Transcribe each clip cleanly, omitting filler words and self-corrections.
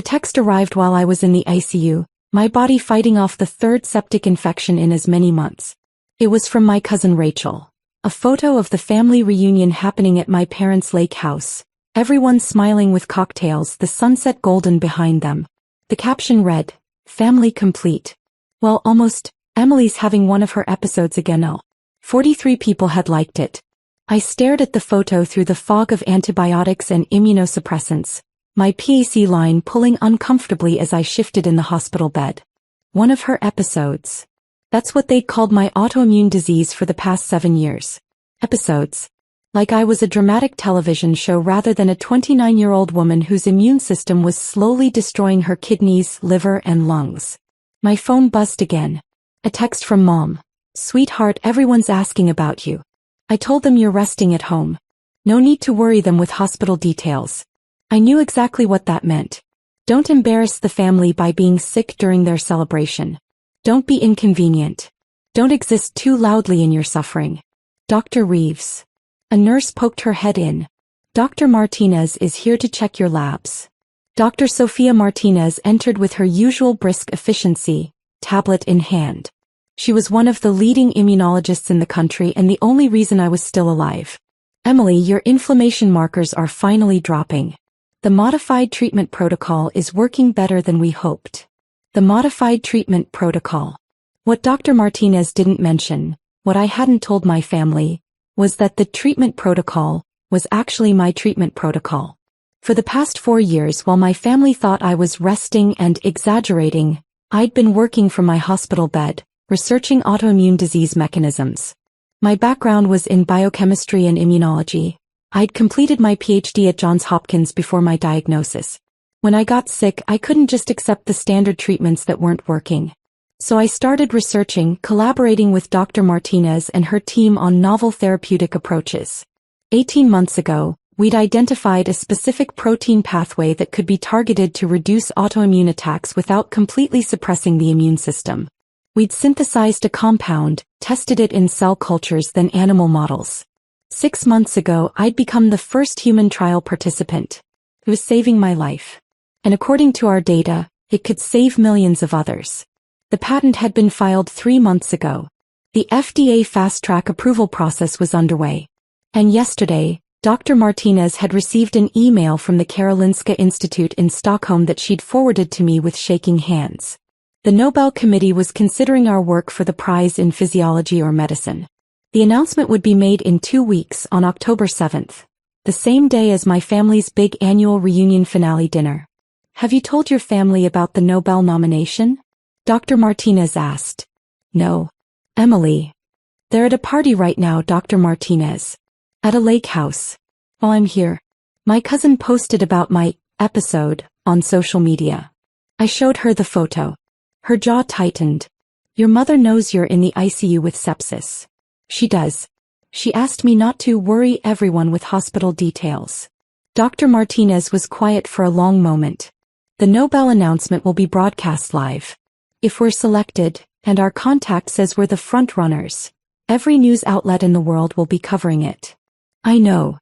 The text arrived while I was in the ICU, my body fighting off the third septic infection in as many months. It was from my cousin Rachel. A photo of the family reunion happening at my parents' lake house. Everyone smiling with cocktails, the sunset golden behind them. The caption read, "Family complete." Well, almost. Emily's having one of her episodes again. 43 people had liked it. I stared at the photo through the fog of antibiotics and immunosuppressants, my PAC line pulling uncomfortably as I shifted in the hospital bed. One of her episodes. That's what they'd called my autoimmune disease for the past 7 years. Episodes. Like I was a dramatic television show rather than a 29-year-old woman whose immune system was slowly destroying her kidneys, liver, and lungs. My phone buzzed again. A text from Mom. "Sweetheart, everyone's asking about you. I told them you're resting at home. No need to worry them with hospital details." I knew exactly what that meant. Don't embarrass the family by being sick during their celebration. Don't be inconvenient. Don't exist too loudly in your suffering. Dr. Reeves. A nurse poked her head in. "Dr. Martinez is here to check your labs." Dr. Sofia Martinez entered with her usual brisk efficiency, tablet in hand. She was one of the leading immunologists in the country and the only reason I was still alive. "Emily, your inflammation markers are finally dropping. The modified treatment protocol is working better than we hoped." The modified treatment protocol. What Dr. Martinez didn't mention, what I hadn't told my family, was that the treatment protocol was actually my treatment protocol. For the past 4 years, while my family thought I was resting and exaggerating, I'd been working from my hospital bed, researching autoimmune disease mechanisms. My background was in biochemistry and immunology. I'd completed my PhD at Johns Hopkins before my diagnosis. When I got sick, I couldn't just accept the standard treatments that weren't working. So I started researching, collaborating with Dr. Martinez and her team on novel therapeutic approaches. 18 months ago, we'd identified a specific protein pathway that could be targeted to reduce autoimmune attacks without completely suppressing the immune system. We'd synthesized a compound, tested it in cell cultures then animal models. 6 months ago, I'd become the first human trial participant. It was saving my life. And according to our data, it could save millions of others. The patent had been filed 3 months ago. The FDA fast-track approval process was underway. And yesterday, Dr. Martinez had received an email from the Karolinska Institute in Stockholm that she'd forwarded to me with shaking hands. The Nobel Committee was considering our work for the prize in physiology or medicine. The announcement would be made in 2 weeks on October 7th, the same day as my family's big annual reunion finale dinner. "Have you told your family about the Nobel nomination?" Dr. Martinez asked. "No. Emily. They're at a party right now, Dr. Martinez. At a lake house. While I'm here." My cousin posted about my episode on social media. I showed her the photo. Her jaw tightened. "Your mother knows you're in the ICU with sepsis." "She does. She asked me not to worry everyone with hospital details." Dr. Martinez was quiet for a long moment. "The Nobel announcement will be broadcast live. If we're selected, and our contact says we're the front runners, every news outlet in the world will be covering it." "I know.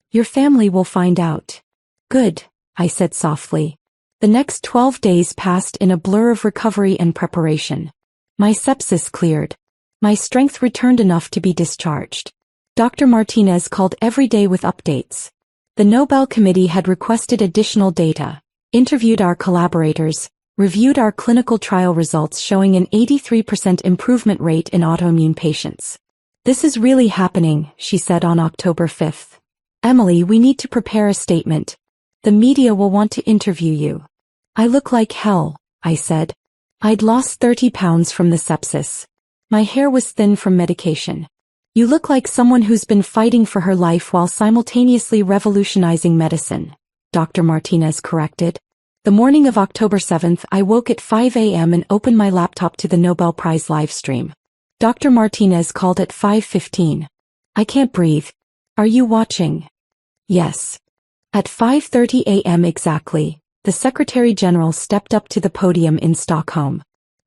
Your family will find out." "Good," I said softly. The next 12 days passed in a blur of recovery and preparation. My sepsis cleared. My strength returned enough to be discharged. Dr. Martinez called every day with updates. The Nobel Committee had requested additional data, interviewed our collaborators, reviewed our clinical trial results showing an 83% improvement rate in autoimmune patients. "This is really happening," she said on October 5th. "Emily, we need to prepare a statement. The media will want to interview you." "I look like hell," I said. I'd lost 30 pounds from the sepsis. My hair was thin from medication. "You look like someone who's been fighting for her life while simultaneously revolutionizing medicine," Dr. Martinez corrected. The morning of October 7th, I woke at 5 a.m. and opened my laptop to the Nobel Prize livestream. Dr. Martinez called at 5:15. "I can't breathe. Are you watching?" "Yes." At 5:30 a.m. exactly, the Secretary General stepped up to the podium in Stockholm.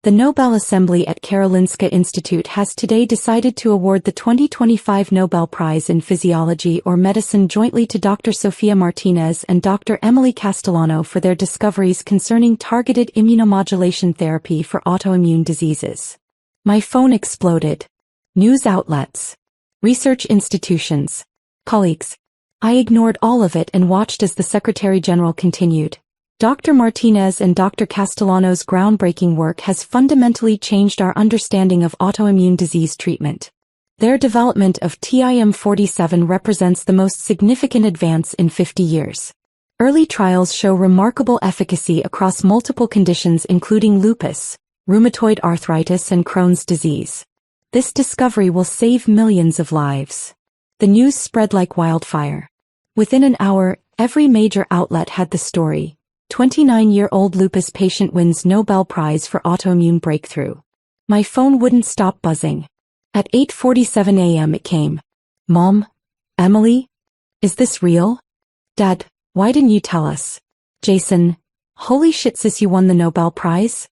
The Nobel Assembly at Karolinska Institute has today decided to award the 2025 Nobel Prize in Physiology or Medicine jointly to Dr. Sofia Martinez and Dr. Emily Castellano for their discoveries concerning targeted immunomodulation therapy for autoimmune diseases. My phone exploded. News outlets. Research institutions. Colleagues. I ignored all of it and watched as the Secretary General continued. Dr. Martinez and Dr. Castellano's groundbreaking work has fundamentally changed our understanding of autoimmune disease treatment. Their development of TIM-47 represents the most significant advance in 50 years. Early trials show remarkable efficacy across multiple conditions including lupus, rheumatoid arthritis and Crohn's disease. This discovery will save millions of lives. The news spread like wildfire. Within an hour, every major outlet had the story. 29-year-old lupus patient wins Nobel Prize for autoimmune breakthrough. My phone wouldn't stop buzzing. At 8:47 a.m. it came. Mom? Emily? Is this real? Dad, why didn't you tell us? Jason, holy shit sis, you won the Nobel Prize?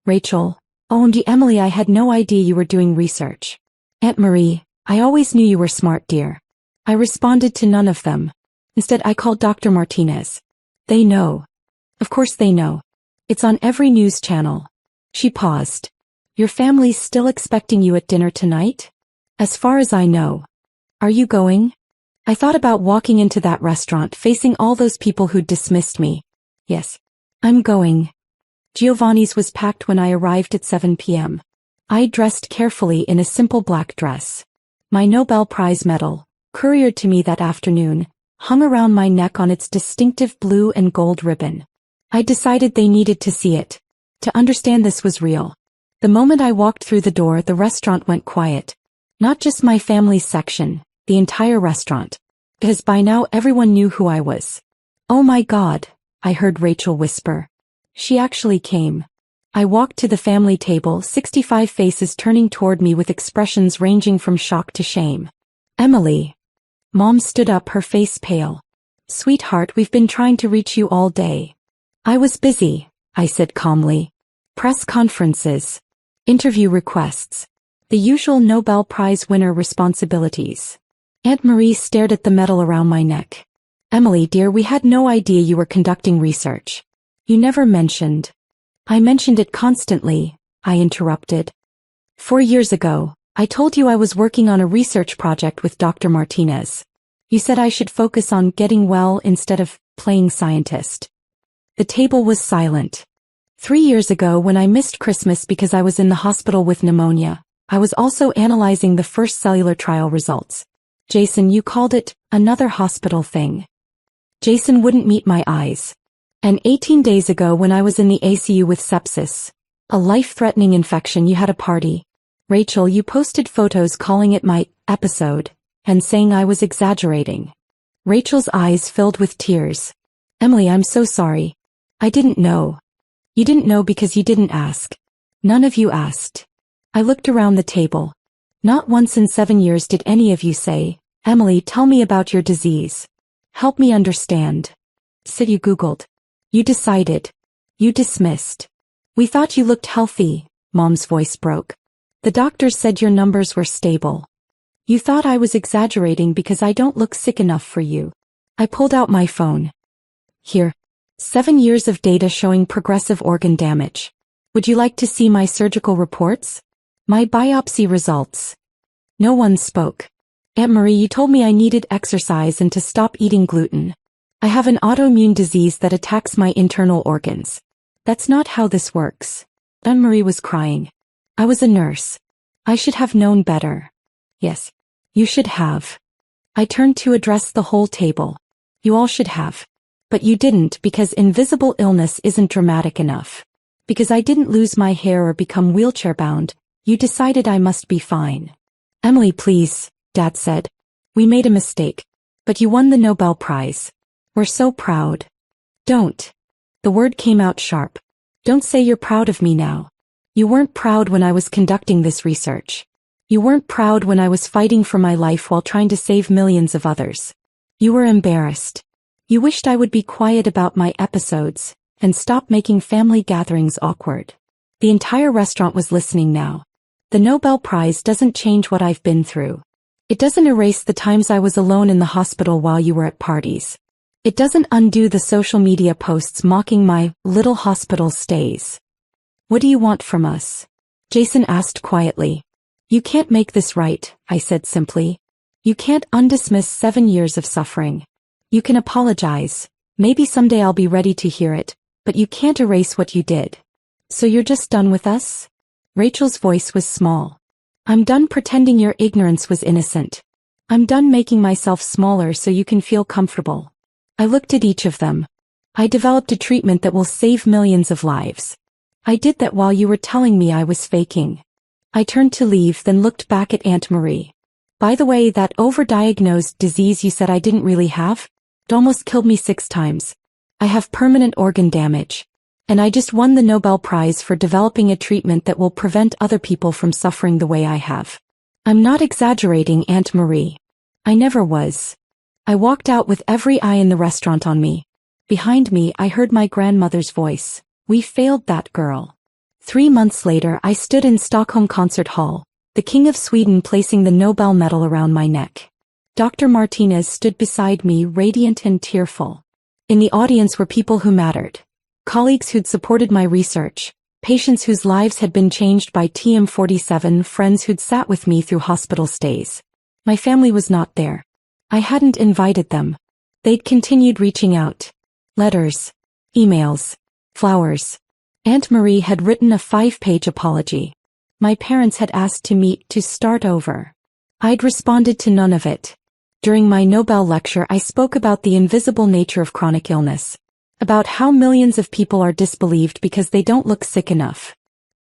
Rachel, OMG Emily, I had no idea you were doing research. Aunt Marie, I always knew you were smart, dear. I responded to none of them. Instead I called Dr. Martinez. They know. Of course they know. It's on every news channel. She paused. Your family's still expecting you at dinner tonight? As far as I know. Are you going? I thought about walking into that restaurant facing all those people who'd dismissed me. Yes. I'm going. Giovanni's was packed when I arrived at 7 p.m. I dressed carefully in a simple black dress. My Nobel Prize medal, couriered to me that afternoon, hung around my neck on its distinctive blue and gold ribbon. I decided they needed to see it. To understand this was real. The moment I walked through the door, the restaurant went quiet. Not just my family's section, the entire restaurant. Because by now everyone knew who I was. Oh my God, I heard Rachel whisper. She actually came. I walked to the family table, 65 faces turning toward me with expressions ranging from shock to shame. Emily. Mom stood up, her face pale. Sweetheart, we've been trying to reach you all day. I was busy, I said calmly. Press conferences. Interview requests. The usual Nobel Prize winner responsibilities. Aunt Marie stared at the medal around my neck. Emily dear, we had no idea you were conducting research. You never mentioned. I mentioned it constantly, I interrupted. 4 years ago, I told you I was working on a research project with Dr. Martinez. You said I should focus on getting well instead of playing scientist. The table was silent. 3 years ago when I missed Christmas because I was in the hospital with pneumonia, I was also analyzing the first cellular trial results. Jason, you called it another hospital thing. Jason wouldn't meet my eyes. And 18 days ago when I was in the ICU with sepsis, a life-threatening infection, you had a party. Rachel, you posted photos calling it my episode and saying I was exaggerating. Rachel's eyes filled with tears. Emily, I'm so sorry. I didn't know. You didn't know because you didn't ask. None of you asked. I looked around the table. Not once in 7 years did any of you say, Emily, tell me about your disease. Help me understand. Said you Googled. You decided. You dismissed. We thought you looked healthy, Mom's voice broke. The doctors said your numbers were stable. You thought I was exaggerating because I don't look sick enough for you. I pulled out my phone. Here. 7 years of data showing progressive organ damage. Would you like to see my surgical reports? My biopsy results. No one spoke. Aunt Marie, you told me I needed exercise and to stop eating gluten. I have an autoimmune disease that attacks my internal organs. That's not how this works. Aunt Marie was crying. I was a nurse. I should have known better. Yes. You should have. I turned to address the whole table. You all should have. But you didn't because invisible illness isn't dramatic enough. Because I didn't lose my hair or become wheelchair-bound, you decided I must be fine. Emily, please, Dad said. We made a mistake. But you won the Nobel Prize. We're so proud. Don't. The word came out sharp. Don't say you're proud of me now. You weren't proud when I was conducting this research. You weren't proud when I was fighting for my life while trying to save millions of others. You were embarrassed. You wished I would be quiet about my episodes and stop making family gatherings awkward. The entire restaurant was listening now. The Nobel Prize doesn't change what I've been through. It doesn't erase the times I was alone in the hospital while you were at parties. It doesn't undo the social media posts mocking my little hospital stays. What do you want from us? Jason asked quietly. You can't make this right, I said simply. You can't undismiss 7 years of suffering. You can apologize. Maybe someday I'll be ready to hear it, but you can't erase what you did. So you're just done with us? Rachel's voice was small. I'm done pretending your ignorance was innocent. I'm done making myself smaller so you can feel comfortable. I looked at each of them. I developed a treatment that will save millions of lives. I did that while you were telling me I was faking. I turned to leave, then looked back at Aunt Marie. By the way, that overdiagnosed disease you said I didn't really have? It almost killed me 6 times. I have permanent organ damage. And I just won the Nobel Prize for developing a treatment that will prevent other people from suffering the way I have. I'm not exaggerating, Aunt Marie. I never was. I walked out with every eye in the restaurant on me. Behind me, I heard my grandmother's voice. We failed that girl. 3 months later, I stood in Stockholm Concert Hall, the King of Sweden placing the Nobel medal around my neck. Dr. Martinez stood beside me, radiant and tearful. In the audience were people who mattered. Colleagues who'd supported my research, patients whose lives had been changed by TM47, friends who'd sat with me through hospital stays. My family was not there. I hadn't invited them. They'd continued reaching out. Letters, emails, flowers. Aunt Marie had written a 5-page apology. My parents had asked to meet to start over. I'd responded to none of it. During my Nobel lecture, I spoke about the invisible nature of chronic illness. About how millions of people are disbelieved because they don't look sick enough.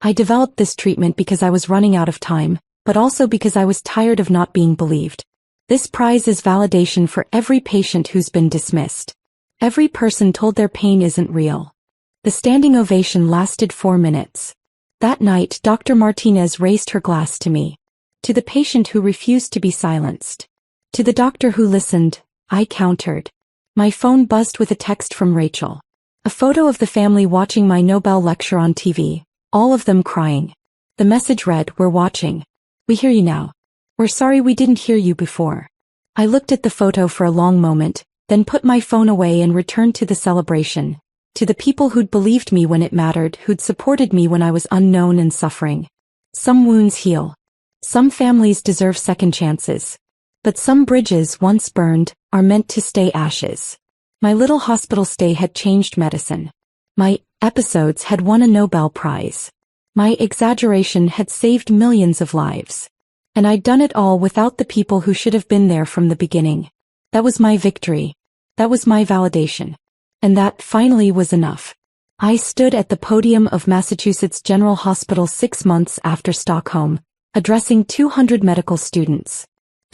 I developed this treatment because I was running out of time, but also because I was tired of not being believed. This prize is validation for every patient who's been dismissed. Every person told their pain isn't real. The standing ovation lasted 4 minutes. That night, Dr. Martinez raised her glass to me. To the patient who refused to be silenced. To the doctor who listened, I countered. My phone buzzed with a text from Rachel. A photo of the family watching my Nobel lecture on TV, all of them crying. The message read, "We're watching. We hear you now. We're sorry we didn't hear you before." I looked at the photo for a long moment, then put my phone away and returned to the celebration. To the people who'd believed me when it mattered, who'd supported me when I was unknown and suffering. Some wounds heal. Some families deserve second chances. But some bridges, once burned, are meant to stay ashes. My little hospital stay had changed medicine. My episodes had won a Nobel Prize. My exaggeration had saved millions of lives. And I'd done it all without the people who should have been there from the beginning. That was my victory. That was my validation. And that, finally, was enough. I stood at the podium of Massachusetts General Hospital 6 months after Stockholm, addressing 200 medical students.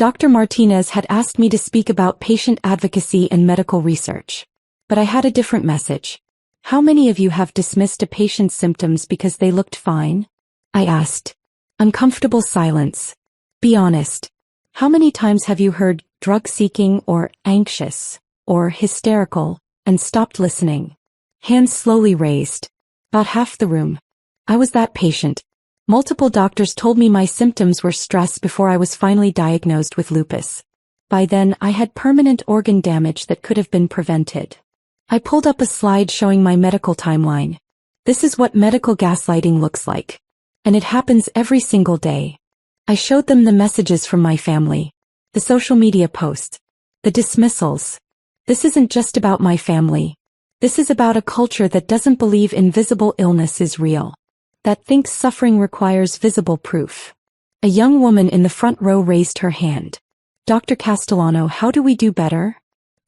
Dr. Martinez had asked me to speak about patient advocacy and medical research. But I had a different message. How many of you have dismissed a patient's symptoms because they looked fine? I asked. Uncomfortable silence. Be honest. How many times have you heard drug-seeking or anxious or hysterical and stopped listening? Hands slowly raised. About half the room. I was that patient. Multiple doctors told me my symptoms were stress before I was finally diagnosed with lupus. By then, I had permanent organ damage that could have been prevented. I pulled up a slide showing my medical timeline. This is what medical gaslighting looks like. And it happens every single day. I showed them the messages from my family. The social media posts. The dismissals. This isn't just about my family. This is about a culture that doesn't believe invisible illness is real. That thinks suffering requires visible proof. A young woman in the front row raised her hand. Dr. Castellano, how do we do better?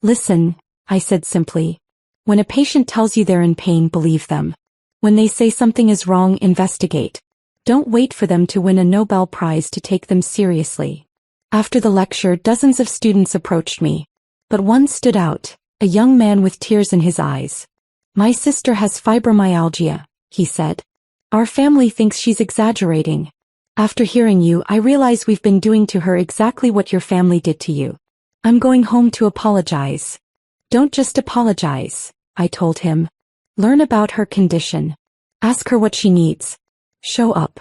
Listen, I said simply. When a patient tells you they're in pain, believe them. When they say something is wrong, investigate. Don't wait for them to win a Nobel Prize to take them seriously. After the lecture, dozens of students approached me. But one stood out, a young man with tears in his eyes. My sister has fibromyalgia, he said. Our family thinks she's exaggerating. After hearing you, I realize we've been doing to her exactly what your family did to you. I'm going home to apologize. Don't just apologize, I told him. Learn about her condition. Ask her what she needs. Show up.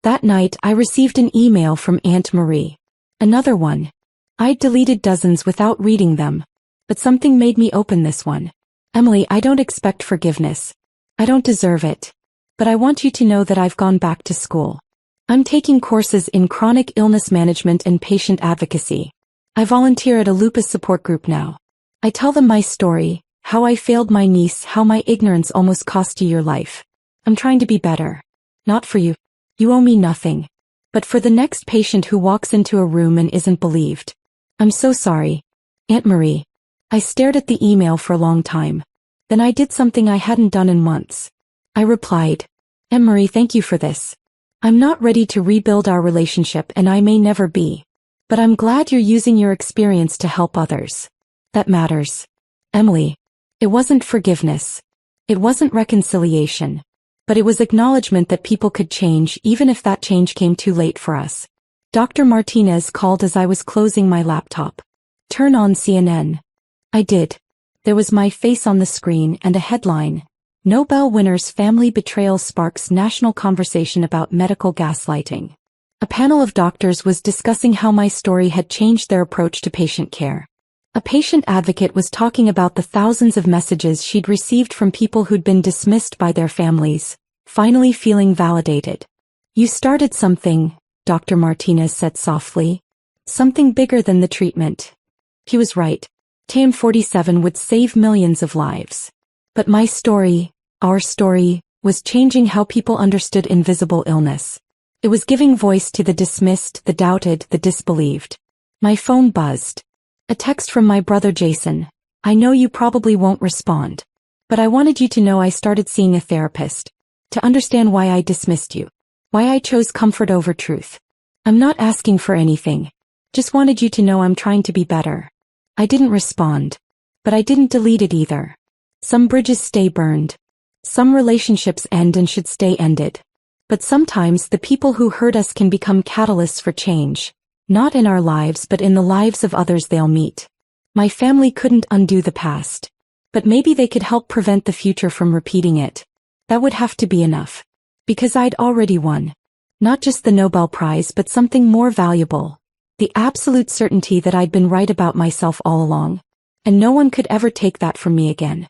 That night I received an email from Aunt Marie. Another one. I'd deleted dozens without reading them. But something made me open this one. Emily, I don't expect forgiveness. I don't deserve it. But I want you to know that I've gone back to school. I'm taking courses in chronic illness management and patient advocacy. I volunteer at a lupus support group now. I tell them my story, how I failed my niece, how my ignorance almost cost you your life. I'm trying to be better. Not for you. You owe me nothing. But for the next patient who walks into a room and isn't believed. I'm so sorry. Aunt Marie. I stared at the email for a long time. Then I did something I hadn't done in months. I replied, Aunt Marie, thank you for this. I'm not ready to rebuild our relationship and I may never be. But I'm glad you're using your experience to help others. That matters. Emily. It wasn't forgiveness. It wasn't reconciliation. But it was acknowledgement that people could change even if that change came too late for us. Dr. Martinez called as I was closing my laptop. Turn on CNN. I did. There was my face on the screen and a headline. Nobel winner's family betrayal sparks national conversation about medical gaslighting. A panel of doctors was discussing how my story had changed their approach to patient care. A patient advocate was talking about the thousands of messages she'd received from people who'd been dismissed by their families, finally feeling validated. You started something, Dr. Martinez said softly. Something bigger than the treatment. He was right. TM47 would save millions of lives. But my story, our story, was changing how people understood invisible illness. It was giving voice to the dismissed, the doubted, the disbelieved. My phone buzzed. A text from my brother Jason. I know you probably won't respond. But I wanted you to know I started seeing a therapist. To understand why I dismissed you. Why I chose comfort over truth. I'm not asking for anything. Just wanted you to know I'm trying to be better. I didn't respond. But I didn't delete it either. Some bridges stay burned. Some relationships end and should stay ended. But sometimes the people who hurt us can become catalysts for change. Not in our lives but in the lives of others they'll meet. My family couldn't undo the past. But maybe they could help prevent the future from repeating it. That would have to be enough. Because I'd already won. Not just the Nobel Prize but something more valuable. The absolute certainty that I'd been right about myself all along. And no one could ever take that from me again.